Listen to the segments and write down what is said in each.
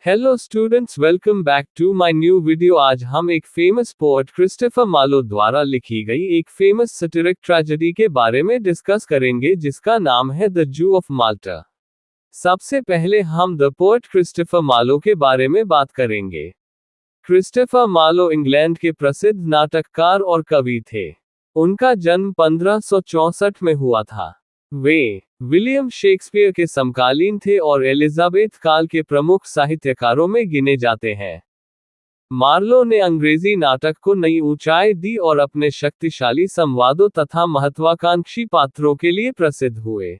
Hello students, welcome back to my new video. आज हम एक फेमस पोएट क्रिस्टोफर मार्लो द्वारा लिखी गई एक फेमस सैटिरिक ट्रेजेडी के बारे में डिस्कस करेंगे जिसका नाम है द जू ऑफ माल्टा। सबसे पहले हम द पोएट क्रिस्टोफर मार्लो के बारे में बात करेंगे। क्रिस्टोफर मार्लो इंग्लैंड के प्रसिद्ध नाटककार और कवि थे। उनका जन्म 1564 में हुआ था। वे विलियम शेक्सपियर के समकालीन थे और एलिजाबेथ काल के प्रमुख साहित्यकारों में गिने जाते हैं। मार्लो ने अंग्रेजी नाटक को नई ऊंचाई दी और अपने शक्तिशाली संवादों तथा महत्वाकांक्षी पात्रों के लिए प्रसिद्ध हुए।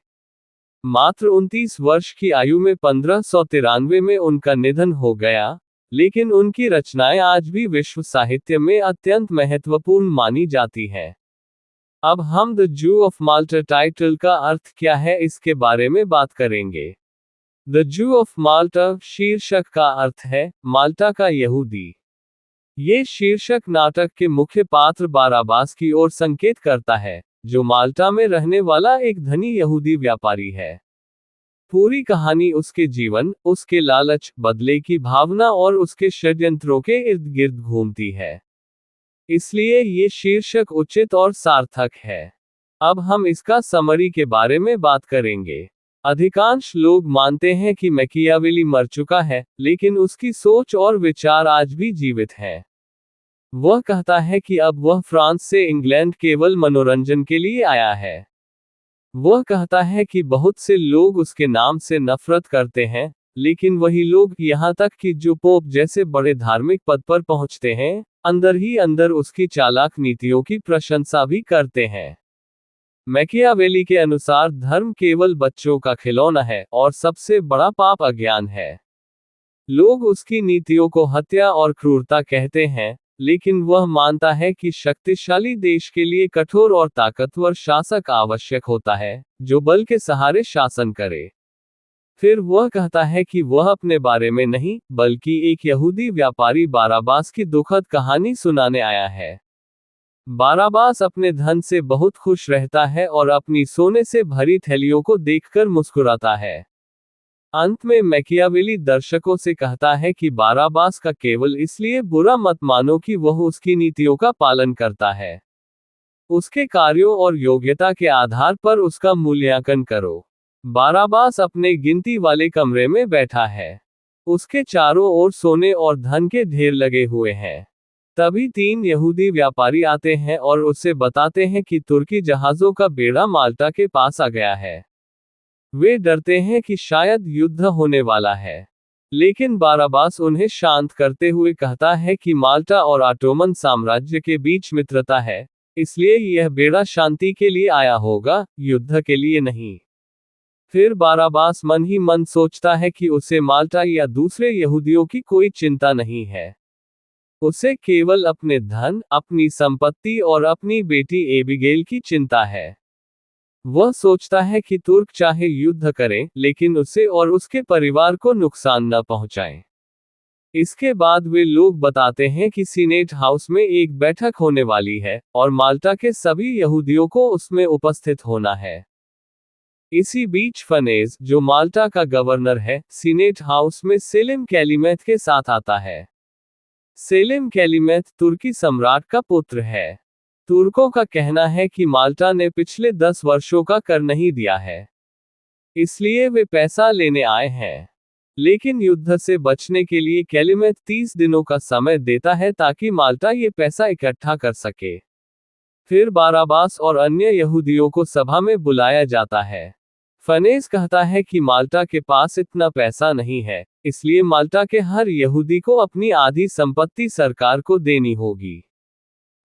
मात्र 29 वर्ष की आयु में 1593 में उनका निधन हो गया, लेकिन उनकी रचनाएं आज भी विश्व साहित्य में अत्यंत महत्वपूर्ण मानी जाती हैं। अब हम the zoo of Malta title का अर्थ क्या है इसके बारे में बात करेंगे। द जू ऑफ माल्टा शीर्षक का अर्थ है माल्टा का यहूदी। ये शीर्षक नाटक के मुख्य पात्र बाराबास की ओर संकेत करता है, जो माल्टा में रहने वाला एक धनी यहूदी व्यापारी है। पूरी कहानी उसके जीवन, उसके लालच, बदले की भावना और उसके षड्यंत्रों के इर्द गिर्द घूमती है। इसलिए ये शीर्षक उचित और सार्थक है। अब हम इसका समरी के बारे में बात करेंगे। अधिकांश लोग मानते हैं कि मैकियावेली मर चुका है, लेकिन उसकी सोच और विचार आज भी जीवित हैं। वह कहता है कि अब वह फ्रांस से इंग्लैंड केवल मनोरंजन के लिए आया है। वह कहता है कि बहुत से लोग उसके नाम से नफरत करते हैं, लेकिन वही लोग, यहाँ तक कि जो पोप जैसे बड़े धार्मिक पद पर पहुंचते हैं, अंदर ही अंदर उसकी चालाक नीतियों की प्रशंसा भी करते हैं। मैकियावेली के अनुसार धर्म केवल बच्चों का खिलौना है और सबसे बड़ा पाप अज्ञान है। लोग उसकी नीतियों को हत्या और क्रूरता कहते हैं, लेकिन वह मानता है कि शक्तिशाली देश के लिए कठोर और ताकतवर शासक आवश्यक होता है, जो बल के सहारे शासन करे। फिर वह कहता है कि वह अपने बारे में नहीं, बल्कि एक यहूदी व्यापारी बाराबास की दुखद कहानी सुनाने आया है। बाराबास अपने धन से बहुत खुश रहता है और अपनी सोने से भरी थैलियों को देखकर मुस्कुराता है। अंत में मैकियावेली दर्शकों से कहता है कि बाराबास का केवल इसलिए बुरा मत मानो कि वह उसकी नीतियों का पालन करता है। उसके कार्यों और योग्यता के आधार पर उसका मूल्यांकन करो। बाराबास अपने गिनती वाले कमरे में बैठा है। उसके चारों ओर सोने और धन के ढेर लगे हुए हैं। तभी 3 यहूदी व्यापारी आते हैं और उसे बताते हैं कि तुर्की जहाजों का बेड़ा माल्टा के पास आ गया है। वे डरते हैं कि शायद युद्ध होने वाला है, लेकिन बाराबास उन्हें शांत करते हुए कहता है कि माल्टा और ऑटोमन साम्राज्य के बीच मित्रता है, इसलिए यह बेड़ा शांति के लिए आया होगा, युद्ध के लिए नहीं। फिर बाराबास मन ही मन सोचता है कि उसे माल्टा या दूसरे यहूदियों की कोई चिंता नहीं है। उसे केवल अपने धन, अपनी संपत्ति और अपनी बेटी एबिगेल की चिंता है। वह सोचता है कि तुर्क चाहे युद्ध करें, लेकिन उसे और उसके परिवार को नुकसान न पहुंचाएं। इसके बाद वे लोग बताते हैं कि सीनेट हाउस में एक बैठक होने वाली है और माल्टा के सभी यहूदियों को उसमें उपस्थित होना है। इसी बीच फनेज, जो माल्टा का गवर्नर है, सीनेट हाउस में सेलिम कैलीमेथ के साथ आता है। सेलिम कैलीमेथ तुर्की सम्राट का पुत्र है। तुर्कों का कहना है कि माल्टा ने पिछले 10 वर्षों का कर नहीं दिया है, इसलिए वे पैसा लेने आए हैं। लेकिन युद्ध से बचने के लिए कैलीमेथ 30 दिनों का समय देता है ताकि माल्टा ये पैसा इकट्ठा कर सके। फिर बाराबास और अन्य यहूदियों को सभा में बुलाया जाता है। फनेस कहता है कि माल्टा के पास इतना पैसा नहीं है, इसलिए माल्टा के हर यहूदी को अपनी आधी संपत्ति सरकार को देनी होगी।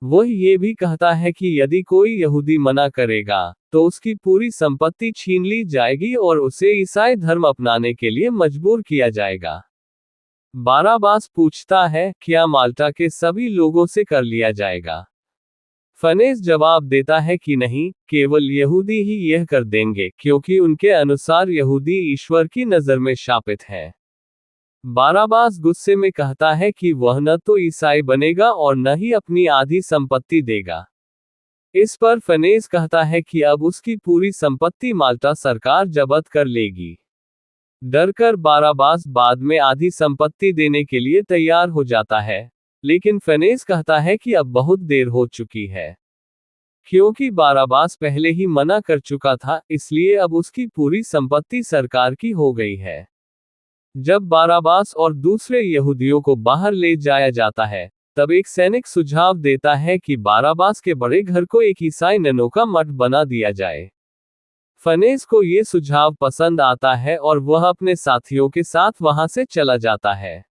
वह ये भी कहता है कि यदि कोई यहूदी मना करेगा, तो उसकी पूरी संपत्ति छीन ली जाएगी और उसे ईसाई धर्म अपनाने के लिए मजबूर किया जाएगा। बाराबास पूछता है, क्या माल्टा के सभी लोगों से कर लिया जाएगा? फनेस जवाब देता है कि नहीं, केवल यहूदी ही यह कर देंगे, क्योंकि उनके अनुसार यहूदी ईश्वर की नज़र में शापित हैं। बाराबास गुस्से में कहता है कि वह न तो ईसाई बनेगा और न ही अपनी आधी संपत्ति देगा। इस पर फनेस कहता है कि अब उसकी पूरी संपत्ति माल्टा सरकार जब्त कर लेगी। डरकर बाराबास बाद में आधी संपत्ति देने के लिए तैयार हो जाता है, लेकिन फेनेस कहता है कि अब बहुत देर हो चुकी है। क्योंकि बाराबास पहले ही मना कर चुका था, इसलिए अब उसकी पूरी संपत्ति सरकार की हो गई है। जब बाराबास और दूसरे यहूदियों को बाहर ले जाया जाता है, तब एक सैनिक सुझाव देता है कि बाराबास के बड़े घर को एक ईसाई ननों का मठ बना दिया जाए। फनेस को ये सुझाव पसंद आता है और वह अपने साथियों के साथ वहां से चला जाता है।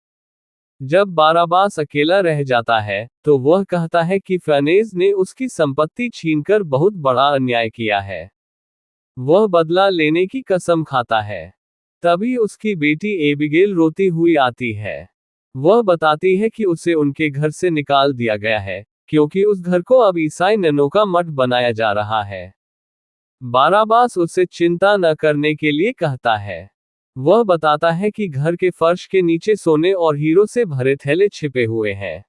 जब बाराबास अकेला रह जाता है, तो वह कहता है कि फनेस ने उसकी संपत्ति छीनकर बहुत बड़ा अन्याय किया है। वह बदला लेने की कसम खाता है। तभी उसकी बेटी एबिगेल रोती हुई आती है। वह बताती है कि उसे उनके घर से निकाल दिया गया है, क्योंकि उस घर को अब ईसाई ननों का मठ बनाया जा रहा है। बाराबास उसे चिंता न करने के लिए कहता है। वह बताता है कि घर के फर्श के नीचे सोने और हीरो से भरे थैले छिपे हुए हैं।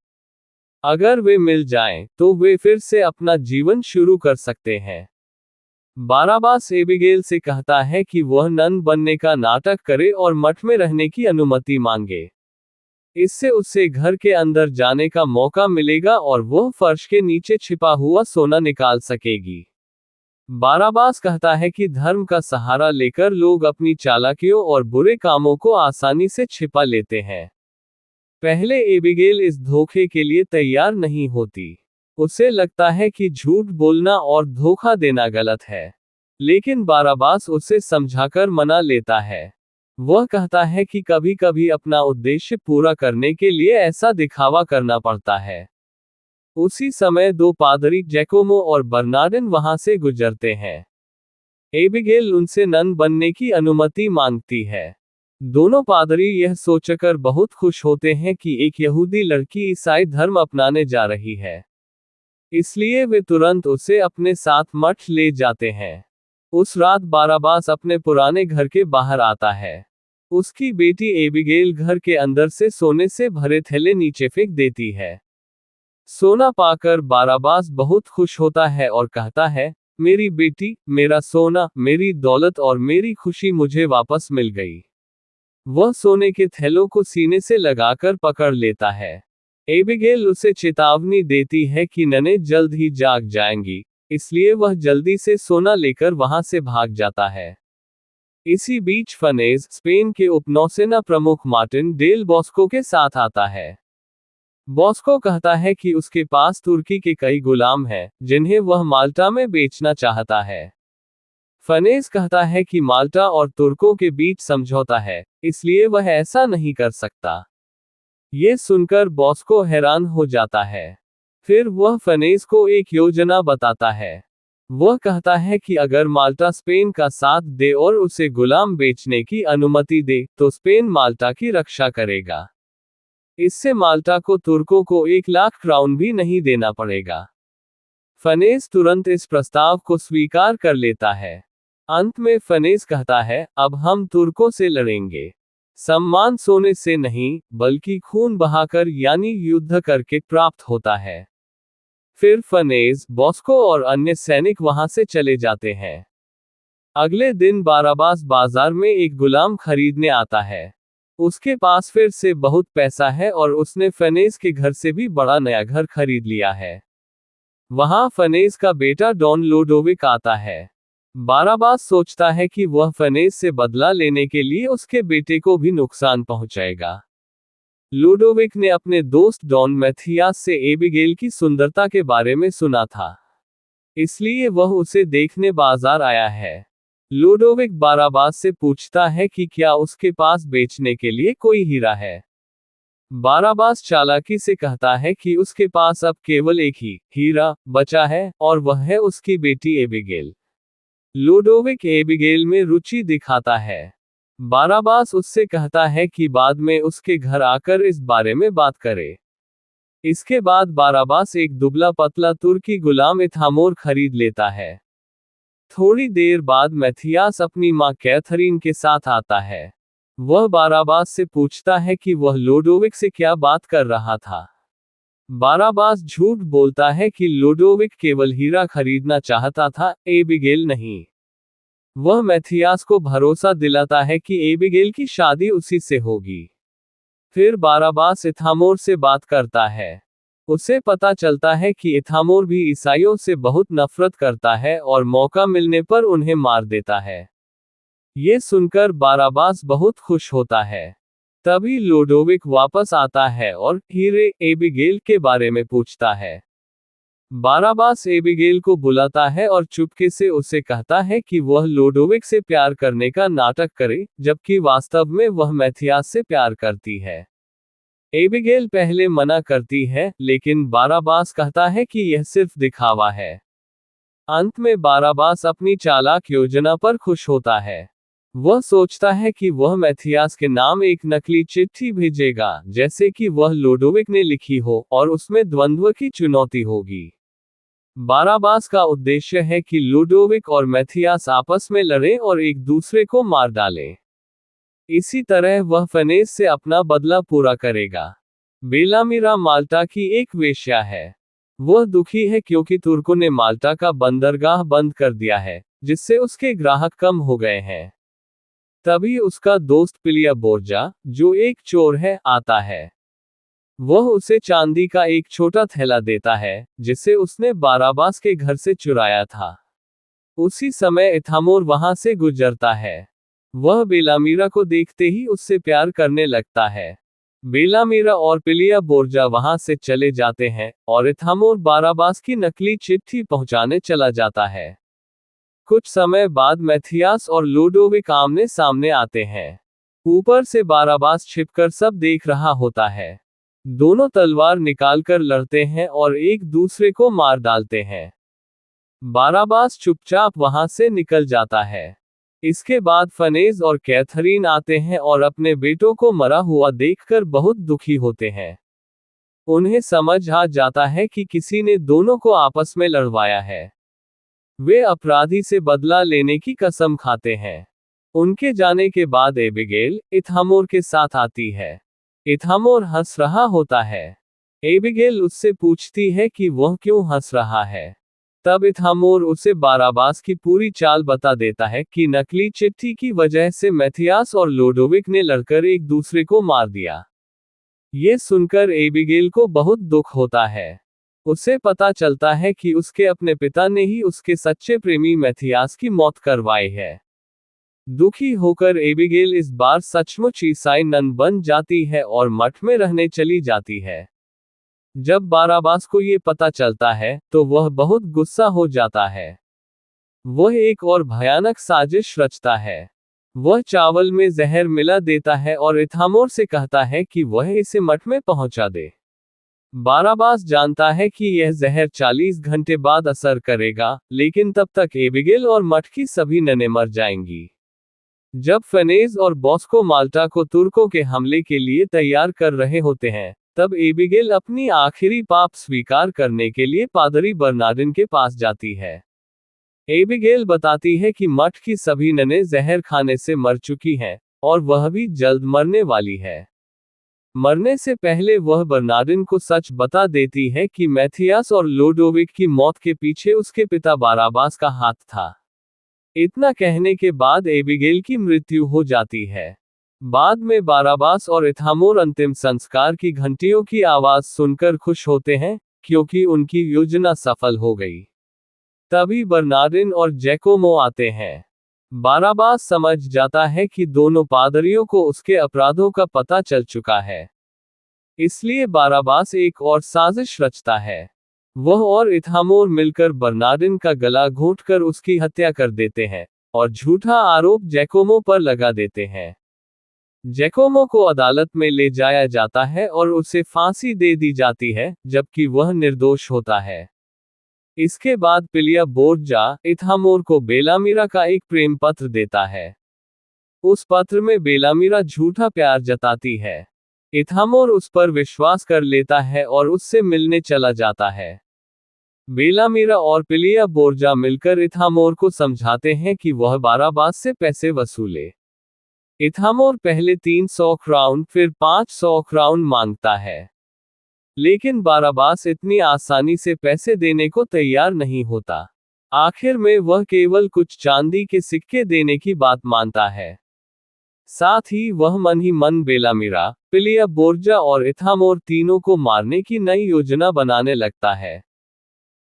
अगर वे मिल जाएं, तो वे फिर से अपना जीवन शुरू कर सकते हैं। बाराबास एबिगेल से कहता है कि वह नन बनने का नाटक करे और मठ में रहने की अनुमति मांगे। इससे उसे घर के अंदर जाने का मौका मिलेगा और वह फर्श के नीचे छिपा हुआ सोना निकाल सकेगी। बाराबास कहता है कि धर्म का सहारा लेकर लोग अपनी चालाकियों और बुरे कामों को आसानी से छिपा लेते हैं। पहले एबिगेल इस धोखे के लिए तैयार नहीं होती। उसे लगता है कि झूठ बोलना और धोखा देना गलत है, लेकिन बाराबास उसे समझाकर मना लेता है। वह कहता है कि कभी कभी अपना उद्देश्य पूरा करने के लिए ऐसा दिखावा करना पड़ता है। उसी समय दो पादरी जैकोमो और बर्नार्डिन वहां से गुजरते हैं। एबिगेल उनसे नन बनने की अनुमति मांगती है। दोनों पादरी यह सोचकर बहुत खुश होते हैं कि एक यहूदी लड़की ईसाई धर्म अपनाने जा रही है। इसलिए वे तुरंत उसे अपने साथ मठ ले जाते हैं। उस रात बाराबास अपने पुराने घर के बाहर आता है। उसकी बेटी एबिगेल घर के अंदर से सोने से भरे थैले नीचे फेंक देती है। सोना पाकर बाराबास बहुत खुश होता है और कहता है, मेरी बेटी, मेरा सोना, मेरी दौलत और मेरी खुशी मुझे वापस मिल गई। वह सोने के थैलों को सीने से लगाकर पकड़ लेता है। एबिगेल उसे चेतावनी देती है कि नने जल्द ही जाग जाएंगी, इसलिए वह जल्दी से सोना लेकर वहां से भाग जाता है। इसी बीच फनेस स्पेन के उपनौसेना प्रमुख मार्टिन डेल बॉस्को के साथ आता है। बॉस्को कहता है कि उसके पास तुर्की के कई गुलाम हैं, जिन्हें वह माल्टा में बेचना चाहता है। फनेस कहता है कि माल्टा और तुर्कों के बीच समझौता है, इसलिए वह ऐसा नहीं कर सकता। ये सुनकर बॉस्को हैरान हो जाता है। फिर वह फनेस को एक योजना बताता है। वह कहता है कि अगर माल्टा स्पेन का साथ दे और उसे गुलाम बेचने की अनुमति दे, तो स्पेन माल्टा की रक्षा करेगा। इससे माल्टा को तुर्कों को 1 लाख क्राउन भी नहीं देना पड़ेगा। फनेस तुरंत इस प्रस्ताव को स्वीकार कर लेता है। अंत में फनेस कहता है, अब हम तुर्कों से लड़ेंगे। सम्मान सोने से नहीं, बल्कि खून बहाकर यानी युद्ध करके प्राप्त होता है। फिर फनेस, बॉस्को और अन्य सैनिक वहां से चले जाते हैं। अगले दिन बाराबास बाजार में एक गुलाम खरीदने आता है। उसके पास फिर से बहुत पैसा है और उसने फनेस के घर से भी बड़ा नया घर खरीद लिया है। वहां फनेस का बेटा डॉन लोडोविक आता है। बाराबास सोचता है कि वह फनेस से बदला लेने के लिए उसके बेटे को भी नुकसान पहुंचाएगा। लूडोविक ने अपने दोस्त डॉन मैथियास से एबिगेल की सुंदरता के बारे में सुना था, इसलिए वह उसे देखने बाजार आया है। लूडोविक बाराबास से पूछता है कि क्या उसके पास बेचने के लिए कोई हीरा है। बाराबास चालाकी से कहता है कि उसके पास अब केवल एक ही हीरा बचा है, और वह है उसकी बेटी एबिगेल। लूडोविक एबिगेल में रुचि दिखाता है। बाराबास उससे कहता है कि बाद में उसके घर आकर इस बारे में बात करे। इसके बाद बाराबास एक दुबला पतला तुर्की गुलाम इथामोर खरीद लेता है। थोड़ी देर बाद मैथियास अपनी मां कैथरीन के साथ आता है। वह बाराबास से पूछता है कि वह लूडोविक से क्या बात कर रहा था। बाराबास झूठ बोलता है कि लूडोविक केवल हीरा खरीदना चाहता था, एबिगेल नहीं। वह मैथियास को भरोसा दिलाता है कि एबिगेल की शादी उसी से होगी। फिर बाराबास इथामोर से बात करता है। उसे पता चलता है कि इथामोर भी ईसाइयों से बहुत नफरत करता है और मौका मिलने पर उन्हें मार देता है। ये सुनकर बाराबास बहुत खुश होता है। तभी लोडोविक वापस आता है और हीरे एबिगेल के बारे में पूछता है। बाराबास एबिगेल को बुलाता है और चुपके से उसे कहता है कि वह लोडोविक से प्यार करने का नाटक करे, जबकि वास्तव में वह मैथियास से प्यार करती है। एबिगेल पहले मना करती है, लेकिन बाराबास कहता है कि यह सिर्फ दिखावा है। अंत में बाराबास अपनी चालाक योजना पर खुश होता है। वह सोचता है कि वह मैथियास के नाम एक नकली चिट्ठी भेजेगा, जैसे कि वह लोडोविक ने लिखी हो, और उसमें द्वंद्व की चुनौती होगी। बाराबास का उद्देश्य है कि लुडोविक और मैथियास आपस में लड़ें और एक दूसरे को मार डालें। इसी तरह वह फनेस से अपना बदला पूरा करेगा। बेलामीरा माल्टा की एक वेश्या है। वह दुखी है क्योंकि तुर्कों ने माल्टा का बंदरगाह बंद कर दिया है, जिससे उसके ग्राहक कम हो गए हैं। तभी उसका दोस्त पिलिया बोर्जा, जो एक चोर है, आता है। वह उसे चांदी का एक छोटा थैला देता है, जिसे उसने बाराबास के घर से चुराया था। उसी समय इथामोर वहां से गुजरता है। वह बेलामीरा को देखते ही उससे प्यार करने लगता है। बेलामीरा और पिलिया बोर्जा वहां से चले जाते हैं, और इथामोर बाराबास की नकली चिट्ठी पहुंचाने चला जाता है। कुछ समय बाद मैथियास और लुडोविक आमने सामने आते हैं। ऊपर से बाराबास छिपकर सब देख रहा होता है। दोनों तलवार निकालकर लड़ते हैं और एक दूसरे को मार डालते हैं। बाराबास चुपचाप वहां से निकल जाता है। इसके बाद फनेज और कैथरीन आते हैं और अपने बेटों को मरा हुआ देखकर बहुत दुखी होते हैं। उन्हें समझ आ जाता है कि किसी ने दोनों को आपस में लड़वाया है। वे अपराधी से बदला लेने की कसम खाते हैं। उनके जाने के बाद एबिगेल इथामोर के साथ आती है। इथामोर हंस रहा होता है। एबिगेल उससे पूछती है कि वह क्यों हंस रहा है। तब इथामोर उसे बाराबास की पूरी चाल बता देता है कि नकली चिट्ठी की वजह से मैथियास और लोडोविक ने लड़कर एक दूसरे को मार दिया। ये सुनकर एबिगेल को बहुत दुख होता है। उसे पता चलता है कि उसके अपने पिता ने ही उसके सच्चे प्रेमी मैथियास की मौत करवाई है। दुखी होकर एबिगेल इस बार सचमुच ईसाई नन बन जाती है और मठ में रहने चली जाती है। जब बाराबास को ये पता चलता है, तो वह बहुत गुस्सा हो जाता है। वह एक और भयानक साजिश रचता है। वह चावल में जहर मिला देता है और इथामोर से कहता है कि वह इसे मठ में पहुंचा दे। बाराबास जानता है कि यह जहर 40 घंटे बाद असर करेगा, लेकिन तब तक एबिगेल और मठ की सभी ननें मर जाएंगी। जब फनेज और बॉस्को माल्टा को तुर्कों के हमले के लिए तैयार कर रहे होते हैं, तब एबिगेल अपनी आखिरी पाप स्वीकार करने के लिए पादरी बर्नार्डिन के पास जाती है। एबिगेल बताती है कि मठ की सभी ननें जहर खाने से मर चुकी हैं, और वह भी जल्द मरने वाली है। मरने से पहले वह बर्नार्डिन को सच बता देती है कि मैथियास और लोडोविक की मौत के पीछे उसके पिता बाराबास का हाथ था। इतना कहने के बाद एबिगेल की मृत्यु हो जाती है। बाद में बाराबास और इथामोर अंतिम संस्कार की घंटियों की आवाज सुनकर खुश होते हैं, क्योंकि उनकी योजना सफल हो गई। तभी बर्नार्डिन और जैकोमो आते हैं। बाराबास समझ जाता है कि दोनों पादरियों को उसके अपराधों का पता चल चुका है। इसलिए बाराबास एक और साजिश रचता है। वह और इथामोर मिलकर बर्नार्डिन का गला घोंटकर उसकी हत्या कर देते हैं, और झूठा आरोप जैकोमो पर लगा देते हैं। जैकोमो को अदालत में ले जाया जाता है और उसे फांसी दे दी जाती है, जबकि वह निर्दोष होता है। इसके बाद पिलिया बोर्जा इथामोर को बेलामीरा का एक प्रेम पत्र देता है। उस पत्र में बेलामीरा झूठा प्यार जताती है। इथामोर उस पर विश्वास कर लेता है और उससे मिलने चला जाता है। बेलामीरा और पिलिया बोर्जा मिलकर इथामोर को समझाते हैं कि वह बाराबास से पैसे वसूले। इथामोर पहले 300 क्राउन फिर 500 क्राउन मांगता है, लेकिन बाराबास इतनी आसानी से पैसे देने को तैयार नहीं होता। आखिर में वह केवल कुछ चांदी के सिक्के देने की बात मानता है। साथ ही वह मन ही मन बेलामीरा, पिलिया बोर्जा और इथामोर तीनों को मारने की नई योजना बनाने लगता है।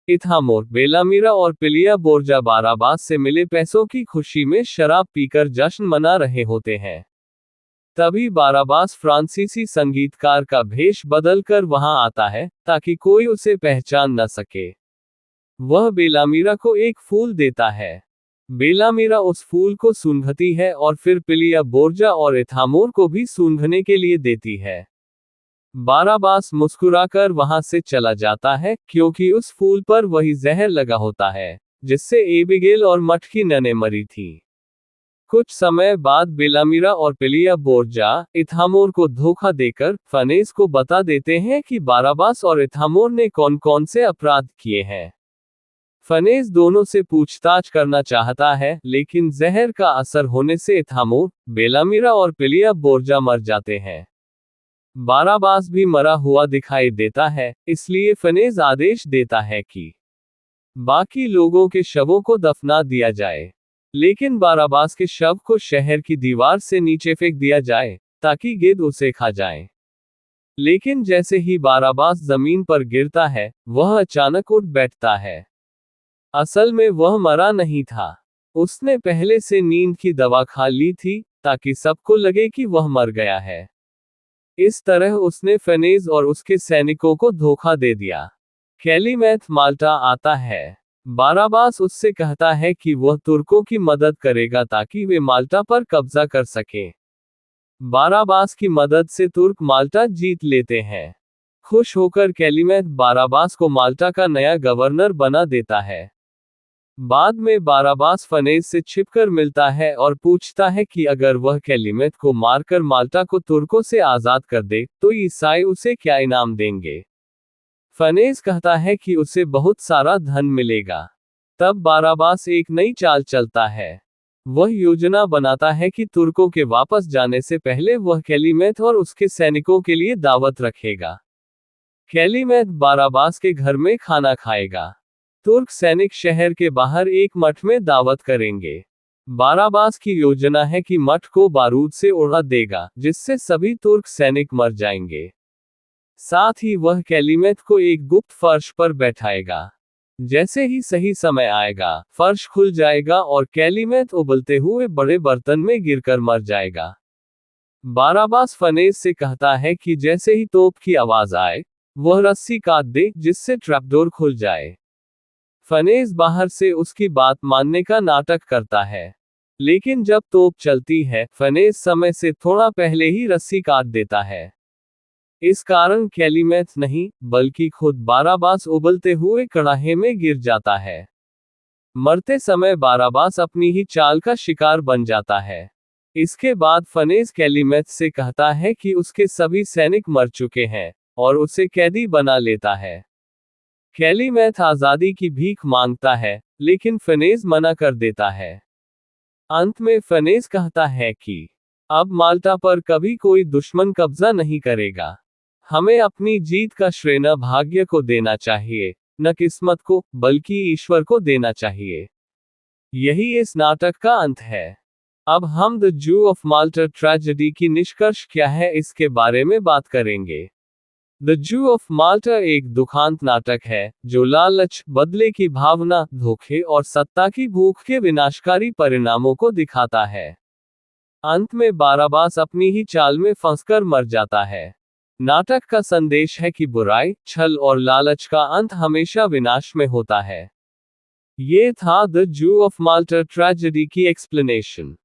इथामोर, बेलामीरा और पिलिया बोर्जा बाराबास से मिले पैसों की खुशी में शराब पीकर जश्न मना रहे होते हैं। तभी बाराबास फ्रांसीसी संगीतकार का भेष बदलकर वहां आता है, ताकि कोई उसे पहचान न सके। वह बेलामीरा को एक फूल देता है। बेलामीरा उस फूल को सूंघती है और फिर पिलिया बोर्जा और इथामोर को भी सूंघने के लिए देती है। बाराबास मुस्कुराकर वहां से चला जाता है, क्योंकि उस फूल पर वही जहर लगा होता है, जिससे एबिगेल और मठ की ननें मरी थी। कुछ समय बाद बेलामीरा और पिलिया बोर्जा, इथामोर को धोखा देकर, फनेस को बता देते हैं कि बाराबास और इथामोर ने कौन कौन से अपराध किए हैं। फनेस दोनों से पूछताछ करना चाहता है, लेकिन जहर का असर होने से इथामोर, बेलामीरा और पिलिया बोर्जा मर जाते हैं। बाराबास भी मरा हुआ दिखाई देता है, इसलिए फनेस आदेश देता है कि बाकी लोगों के शवों को दफना दिया जाए, लेकिन बाराबास के शव को शहर की दीवार से नीचे फेंक दिया जाए, ताकि गिद्ध उसे खा जाए। लेकिन जैसे ही बाराबास जमीन पर गिरता है, वह अचानक उठ बैठता है। असल में वह मरा नहीं था। उसने पहले से नींद की दवा खा ली थी, ताकि सबको लगे कि वह मर गया है। इस तरह उसने फनेस और उसके सैनिकों को धोखा दे दिया। कैलीमैथ माल्टा आता है। बाराबास उससे कहता है कि वह तुर्कों की मदद करेगा ताकि वे माल्टा पर कब्जा कर सकें। बाराबास की मदद से तुर्क माल्टा जीत लेते हैं। खुश होकर कैलीमैथ बाराबास को माल्टा का नया गवर्नर बना देता है। बाद में बाराबास फनेस से छिपकर मिलता है और पूछता है कि अगर वह कैलीमैथ को मारकर माल्टा को तुर्कों से आजाद कर दे, तो ईसाई उसे क्या इनाम देंगे। फनेस कहता है कि उसे बहुत सारा धन मिलेगा। तब बाराबास एक नई चाल चलता है। वह योजना बनाता है कि तुर्कों के वापस जाने से पहले वह कैलीमैथ और उसके सैनिकों के लिए दावत रखेगा। कैलीमैथ बाराबास के घर में खाना खाएगा। तुर्क सैनिक शहर के बाहर एक मठ में दावत करेंगे। बाराबास की योजना है कि मठ को बारूद से उड़ा देगा, जिससे सभी तुर्क सैनिक मर जाएंगे। साथ ही वह कैलीमैथ को एक गुप्त फर्श पर बैठाएगा। जैसे ही सही समय आएगा, फर्श खुल जाएगा और कैलीमैथ उबलते हुए बड़े बर्तन में गिरकर मर जाएगा। बाराबास फनेस से कहता है कि जैसे ही तोप की आवाज आए, वह रस्सी काट दे, जिससे ट्रैपडोर खुल जाए। फनेस बाहर से उसकी बात मानने का नाटक करता है। लेकिन जब तोप चलती है, फनेस समय से थोड़ा पहले ही रस्सी काट देता है। इस कारण कैलीमैथ नहीं, बल्कि खुद बाराबास उबलते हुए कड़ाहे में गिर जाता है। मरते समय बाराबास अपनी ही चाल का शिकार बन जाता है। इसके बाद फनेस कैलीमैथ से कहता है कि उसके सभी सैनिक मर चुके हैं, और उसे कैदी बना लेता है। कैलीमैथ आजादी की भीख मांगता है, लेकिन फनेस मना कर देता है। अंत में फनेस कहता है कि अब माल्टा पर कभी कोई दुश्मन कब्जा नहीं करेगा। हमें अपनी जीत का श्रेय न भाग्य को देना चाहिए, न किस्मत को, बल्कि ईश्वर को देना चाहिए। यही इस नाटक का अंत है। अब हम the zoo of Malta tragedy की निष्कर्ष क्या है इसके बारे में बात करेंगे। द जू ऑफ माल्टा एक दुखांत नाटक है, जो लालच, बदले की भावना, धोखे और सत्ता की भूख के विनाशकारी परिणामों को दिखाता है। अंत में बाराबास अपनी ही चाल में फंसकर मर जाता है। नाटक का संदेश है कि बुराई, छल और लालच का अंत हमेशा विनाश में होता है। ये था the zoo of Malta tragedy की एक्सप्लेनेशन।